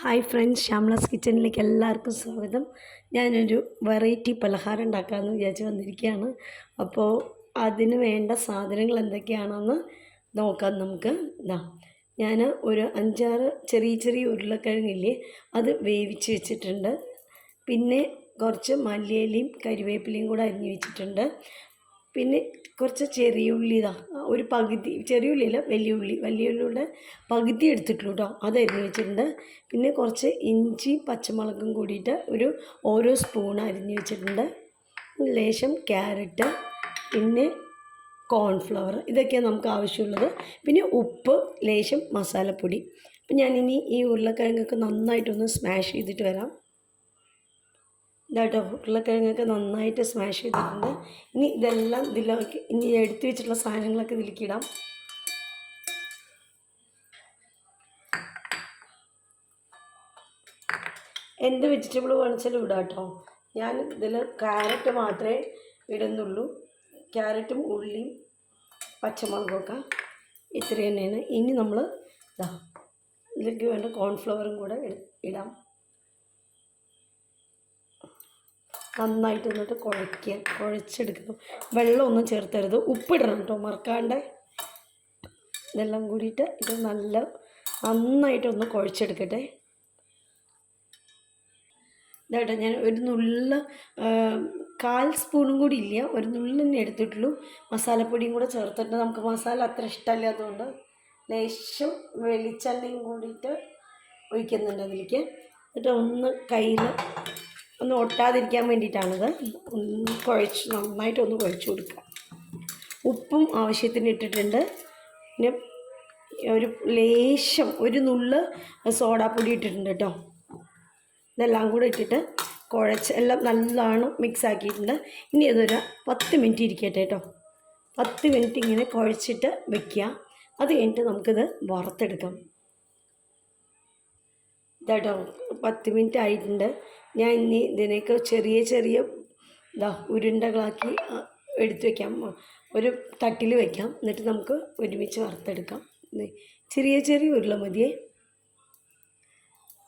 Hi friends, ശ്യാമളാസ് കിച്ചണിലേക്ക് എല്ലാവർക്കും സ്വാഗതം. ഞാനൊരു വെറൈറ്റി പലഹാരം ഉണ്ടാക്കാമെന്ന് വിചാരിച്ച് വന്നിരിക്കുകയാണ്. അപ്പോൾ അതിന് വേണ്ട സാധനങ്ങൾ എന്തൊക്കെയാണെന്ന് നോക്കാം നമുക്ക്. ഞാൻ ഒരു 5-6 ചെറിയ ഉരുളക്കിഴങ്ങില്ലേ, അത് വേവിച്ച് വെച്ചിട്ടുണ്ട്. പിന്നെ കുറച്ച് മല്ലിയിലയും കരിവേപ്പിലയും കൂടെ അരിഞ്ഞ് വെച്ചിട്ടുണ്ട്. പിന്നെ കുറച്ച് ചെറിയ ഉള്ളി, ഒരു പകുതി, ചെറിയ ഉള്ളിയില്ല, വലിയ ഉള്ളിയുടെ പകുതി എടുത്തിട്ടുള്ളൂ കേട്ടോ, അത് അരിഞ്ഞ് വെച്ചിട്ടുണ്ട്. പിന്നെ കുറച്ച് ഇഞ്ചി പച്ചമുളകും കൂടിയിട്ട് ഓരോ സ്പൂൺ അരിഞ്ഞ് വെച്ചിട്ടുണ്ട്. ലേശം ക്യാരറ്റ്, പിന്നെ കോൺഫ്ലവർ, ഇതൊക്കെയാണ് നമുക്ക് ആവശ്യമുള്ളത്. പിന്നെ ഉപ്പ്, ലേശം മസാലപ്പൊടി. അപ്പം ഞാനിനി ഈ ഉരുളക്കിഴങ്ങൊക്കെ നന്നായിട്ടൊന്ന് സ്മാഷ് ചെയ്തിട്ട് വരാം. ഇതാട്ടോ, ഉരുളക്കിഴങ്ങൊക്കെ നന്നായിട്ട് സ്മാഷ് ചെയ്തിട്ടുണ്ട്. ഇനി ഇതെല്ലാം ഇതിലേക്ക്, ഇനി എടുത്തു വെച്ചിട്ടുള്ള സാധനങ്ങളൊക്കെ ഇതിലേക്ക് ഇടാം. എന്ത് വെജിറ്റബിൾ വേണിച്ചാലും ഇടാം കേട്ടോ. ഞാൻ ഇതിൽ ക്യാരറ്റ് മാത്രമേ ഇടുന്നുള്ളൂ. ക്യാരറ്റും ഉള്ളിയും പച്ചമുളകൊക്കെ ഇത്ര തന്നെയാണ്. ഇനി നമ്മൾ ഇതിലേക്ക് വേണ്ട കോൺഫ്ലവറും കൂടെ ഇടാം. നന്നായിട്ട് എന്നിട്ട് കുഴച്ചെടുക്കണം. വെള്ളമൊന്നും ചേർത്തരുത്. ഉപ്പിടണം കേട്ടോ, മറക്കാണ്ട്. ഇതെല്ലാം കൂടിയിട്ട് ഇത് നന്നായിട്ടൊന്ന് കുഴച്ചെടുക്കട്ടെ. ഇതാട്ടോ, ഞാൻ ഒരു നുള്ള 1/4 സ്പൂണും കൂടി ഇല്ല, ഒരു നുള്ള തന്നെ എടുത്തിട്ടുള്ളൂ. മസാലപ്പൊടിയും കൂടെ ചേർത്തിട്ട്, നമുക്ക് മസാല അത്ര ഇഷ്ടമല്ലാത്തതുകൊണ്ട് ലേശം വെളിച്ചെണ്ണയും കൂടിയിട്ട് ഒഴിക്കുന്നുണ്ട് അതിലേക്ക്. എന്നിട്ട് ഒന്ന് കയ്യിൽ ഒന്ന് ഒട്ടാതിരിക്കാൻ വേണ്ടിയിട്ടാണിത്. നന്നായിട്ടൊന്ന് കുഴച്ച് കൊടുക്കുക. ഉപ്പും ആവശ്യത്തിന് ഇട്ടിട്ടുണ്ട്. പിന്നെ ഒരു ലേശം ഒരു നുള്ള് സോഡാപ്പൊടി ഇട്ടിട്ടുണ്ട് കേട്ടോ. ഇതെല്ലാം കൂടെ ഇട്ടിട്ട് എല്ലാം നല്ലോണം മിക്സ് ആക്കിയിട്ടുണ്ട്. ഇനി അതൊരു 10 മിനിറ്റ് ഇരിക്കട്ടെ കേട്ടോ. 10 മിനിറ്റ് ഇങ്ങനെ കുഴച്ചിട്ട് വെക്കുക. അത് കഴിഞ്ഞിട്ട് നമുക്കിത് വറുത്തെടുക്കാം. ഇതാട്ടോ, 10 മിനിറ്റ് ആയിട്ടുണ്ട്. ഞാൻ ഇനി ഇതിനേക്ക് ചെറിയ ഉരുണ്ടകളാക്കി എടുത്ത് വയ്ക്കാം. ഒരു തട്ടിൽ വയ്ക്കാം. എന്നിട്ട് നമുക്ക് ഒരുമിച്ച് വറുത്തെടുക്കാം. ചെറിയ ഉരുള മതിയേ.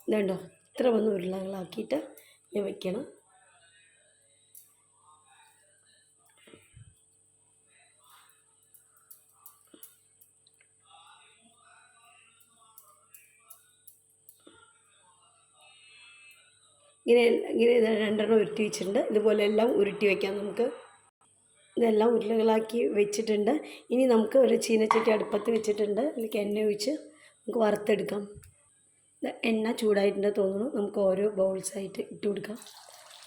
ഇതുണ്ടോ, ഇത്ര വന്ന് ഉരുളകളാക്കിയിട്ട് ഞാൻ വയ്ക്കണം. ഇങ്ങനെ 2 ഉരുട്ടി വെച്ചിട്ടുണ്ട്. ഇതുപോലെ എല്ലാം ഉരുട്ടി വയ്ക്കാം നമുക്ക്. ഇതെല്ലാം ഉരുളകളാക്കി വെച്ചിട്ടുണ്ട്. ഇനി നമുക്ക് ഒരു ചീനച്ചട്ടി അടുപ്പത്ത് വെച്ചിട്ടുണ്ട്. അതിലേക്ക് എണ്ണ ഒഴിച്ച് നമുക്ക് വറുത്തെടുക്കാം. എണ്ണ ചൂടായിട്ടുണ്ട് തോന്നുന്നു. നമുക്ക് ഓരോ ബൗൾസായിട്ട് ഇട്ട് കൊടുക്കാം.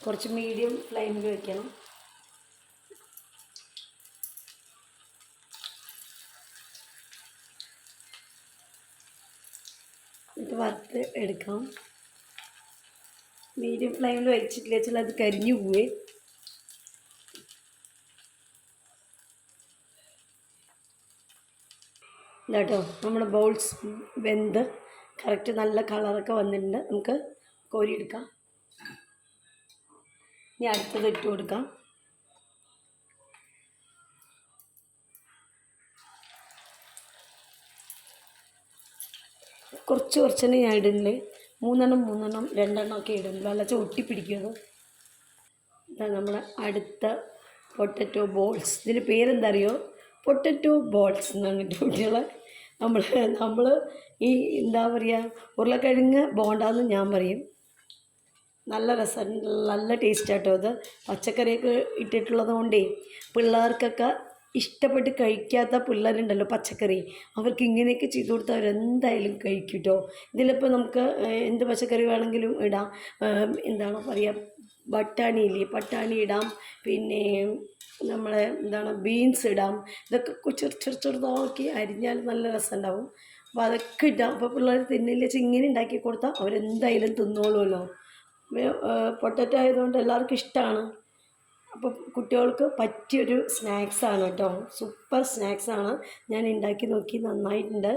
കുറച്ച് മീഡിയം ഫ്ലെയിമിൽ വയ്ക്കണം. ഇത് വറുത്ത് എടുക്കാം. മീഡിയം ഫ്ലെയിമിൽ വെച്ചിട്ടില്ല വെച്ചാൽ അത് കരിഞ്ഞു പോവേ. ഇതാട്ടോ, നമ്മുടെ ബൗൾസ് വെന്ത് കറക്റ്റ് നല്ല കളറൊക്കെ വന്നിട്ടുണ്ട്. നമുക്ക് കോരിയെടുക്കാം. ഇനി അടുത്തത് ഇട്ട് കൊടുക്കാം. കുറച്ച് തന്നെ ഞാൻ ഇടുന്നില്ലേ. 3 2 ഒക്കെ ഇടുന്നില്ല, അല്ല ഒട്ടിപ്പിടിക്കുന്നത്. ഇതാ നമ്മളെ അടുത്ത പൊട്ടറ്റോ ബോൾസ്. ഇതിൻ്റെ പേരെന്താ അറിയോ? പൊട്ടറ്റോ ബോൾസ് എന്നാണ് കുട്ടികളെ. നമ്മൾ ഈ എന്താ പറയുക, ഉരുളക്കിഴങ്ങ് ബോണ്ടാന്ന് ഞാൻ പറയും. നല്ല രസം, നല്ല ടേസ്റ്റ് ആട്ടോ ഇത്. പച്ചക്കറിയൊക്കെ ഇട്ടിട്ടുള്ളത് കൊണ്ടേ പിള്ളേർക്കൊക്കെ ഇഷ്ടപ്പെട്ട് കഴിക്കാത്ത പിള്ളേരുണ്ടല്ലോ പച്ചക്കറി, അവർക്ക് ഇങ്ങനെയൊക്കെ ചെയ്ത് കൊടുത്താൽ അവരെന്തായാലും കഴിക്കും കേട്ടോ. ഇതിലിപ്പോൾ നമുക്ക് എന്ത് പച്ചക്കറി വേണമെങ്കിലും ഇടാം. എന്താണ് പറയുക, പട്ടാണി ഇടാം. പിന്നെ നമ്മളെ ബീൻസ് ഇടാം. ഇതൊക്കെ ചെറുതാക്കി അരിഞ്ഞാൽ നല്ല രസം ഉണ്ടാവും. അപ്പോൾ അതൊക്കെ ഇടാം. അപ്പോൾ പിള്ളേർ തിന്നില്ല വെച്ചാൽ ഇങ്ങനെ ഉണ്ടാക്കി കൊടുത്താൽ അവരെന്തായാലും തിന്നോളുമല്ലോ. പൊട്ടറ്റോ ആയതുകൊണ്ട് എല്ലാവർക്കും ഇഷ്ടമാണ്. അപ്പോൾ കുട്ടികൾക്ക് പറ്റിയൊരു സ്നാക്സാണ് കേട്ടോ. സൂപ്പർ സ്നാക്സാണ്. ഞാൻ ഉണ്ടാക്കി നോക്കി, നന്നായിട്ടുണ്ട്.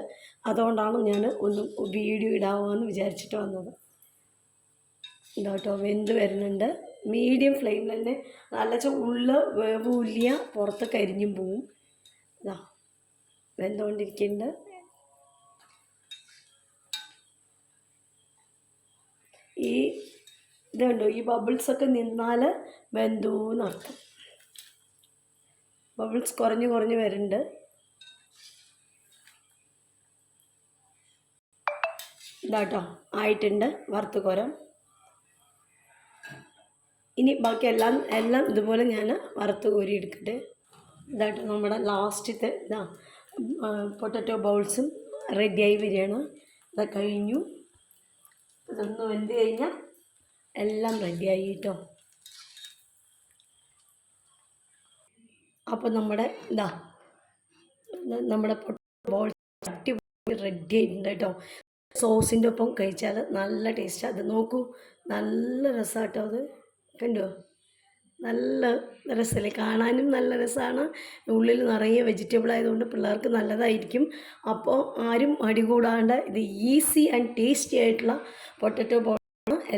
അതുകൊണ്ടാണ് ഞാൻ ഒന്ന് വീഡിയോ ഇടാമെന്ന് വിചാരിച്ചിട്ട് വന്നത്. ഇതാട്ടോ, വെന്ത് വരുന്നുണ്ട്. മീഡിയം ഫ്ലെയിമിൽ തന്നെ. നല്ല ഉള്ള വേവില്ല, പുറത്ത് കരിഞ്ഞും പോവും. ഇതാ വെന്തുകൊണ്ടിരിക്കുന്നുണ്ട്. ഈ ഇതുണ്ടോ, ഈ ബബിൾസൊക്കെ നിന്നാൽ വെന്തു എന്നർത്ഥം. ബബിൾസ് കുറഞ്ഞ് കുറഞ്ഞ് വരുന്നുണ്ട്. ഇതാട്ടോ ആയിട്ടുണ്ട് വറുത്ത് കോരാൻ. ഇനി ബാക്കി എല്ലാം ഇതുപോലെ ഞാൻ വറുത്ത് കോരി എടുക്കട്ടെ. ഇതാട്ടോ നമ്മുടെ ലാസ്റ്റത്തെ പൊട്ടറ്റോ ബൗൾസും റെഡിയായി വരികയാണ്. ഇതാ കഴിഞ്ഞു. ഇതൊന്ന് വെന്ത് കഴിഞ്ഞാൽ എല്ലാം റെഡിയായി കേട്ടോ. അപ്പോൾ നമ്മുടെ പൊട്ടറ്റോ ബോൾസ് അടിപൊളി റെഡി ആയിട്ടുണ്ട് കേട്ടോ. സോസിൻ്റെ ഒപ്പം കഴിച്ചാൽ നല്ല ടേസ്റ്റാണ്. അത് നോക്കൂ, നല്ല രസമാട്ടോ. അത് കണ്ടോ, നല്ല രസമല്ലേ, കാണാനും നല്ല രസമാണ്. ഉള്ളിൽ നിറയെ വെജിറ്റബിൾ ആയതുകൊണ്ട് പിള്ളേർക്ക് നല്ലതായിരിക്കും. അപ്പോൾ ആരും മടി കൂടാണ്ട് ഇത് ഈസി ആൻഡ് ടേസ്റ്റി ആയിട്ടുള്ള പൊട്ടറ്റോ ബോൾ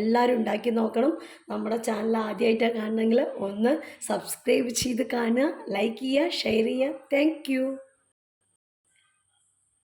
എല്ലാവരും ഉണ്ടാക്കി നോക്കണം. നമ്മുടെ ചാനൽ ആദ്യമായിട്ടാണ് കാണണമെങ്കിൽ ഒന്ന് സബ്സ്ക്രൈബ് ചെയ്ത് കാണുക, ലൈക്ക് ചെയ്യുക, ഷെയർ ചെയ്യുക. താങ്ക്